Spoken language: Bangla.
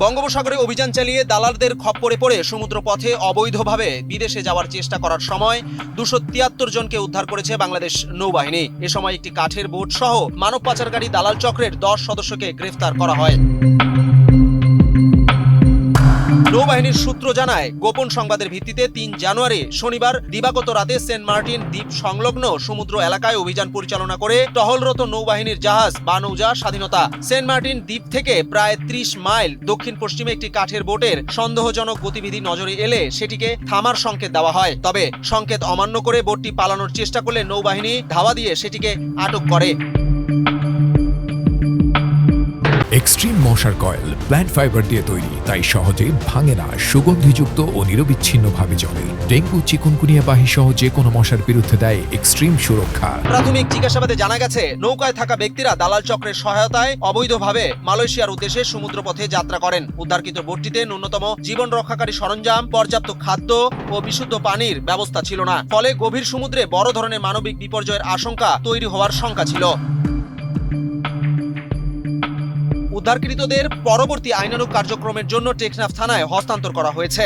বঙ্গোপসাগরে অভিযান চালিয়ে দালালদের খপ্পরে পড়ে সমুদ্রপথে অবৈধভাবে বিদেশে যাওয়ার চেষ্টা করার সময় 273 জনকে উদ্ধার করেছে বাংলাদেশ নৌবাহিনী। এ সময় একটি কাঠের বোট সহ মানব পাচারকারী দালাল চক্রের 10 সদস্যকে গ্রেফতার করা হয়। নৌবাহিনীর সূত্র জানায়, গোপন সংবাদের ভিত্তিতে 3 জানুয়ারি শনিবার দিবাগত রাতে সেন্ট মার্টিন দ্বীপ সংলগ্ন সমুদ্র এলাকায় অভিযান পরিচালনা করে টহলরত নৌবাহিনীর জাহাজ বা নৌজা স্বাধীনতা সেন্ট মার্টিন দ্বীপ থেকে প্রায় 30 মাইল দক্ষিণ পশ্চিমে একটি কাঠের বোটের সন্দেহজনক গতিবিধি নজরে এলে সেটিকে থামার সংকেত দেওয়া হয়। তবে সংকেত অমান্য করে বোটটি পালানোর চেষ্টা করলে নৌবাহিনী ধাওয়া দিয়ে সেটিকে আটক করে। এক্সট্রিম মশার কয়েল প্ল্যান্ট ফাইবার দিয়ে তৈরি, তাই সহজে ভাঙে না, সুগন্ধিযুক্ত ও নিরবিচ্ছিন্নভাবে জ্বলে। ডেঙ্গু, চিকুনগুনিয়া বাহি সহ যে কোনো মশার বিরুদ্ধে দেয় এক্সট্রিম সুরক্ষা। প্রাথমিক জিজ্ঞাসাবাদে জানা গেছে, নৌকায় থাকা ব্যক্তিরা দালাল চক্রের সহায়তায় অবৈধভাবে মালয়েশিয়ার উদ্দেশ্যে সমুদ্রপথে যাত্রা করেন। উদ্ধারকৃত বোটটিতে ন্যূনতম জীবন রক্ষাকারী সরঞ্জাম, পর্যাপ্ত খাদ্য ও বিশুদ্ধ পানির ব্যবস্থা ছিল না। ফলে গভীর সমুদ্রে বড় ধরনের মানবিক বিপর্যয়ের আশঙ্কা তৈরি হওয়ার শঙ্কা ছিল। উদ্ধারকৃতদের পরবর্তী আইনানুগ কার্যক্রমের জন্য টেকনাফ থানায় হস্তান্তর করা হয়েছে।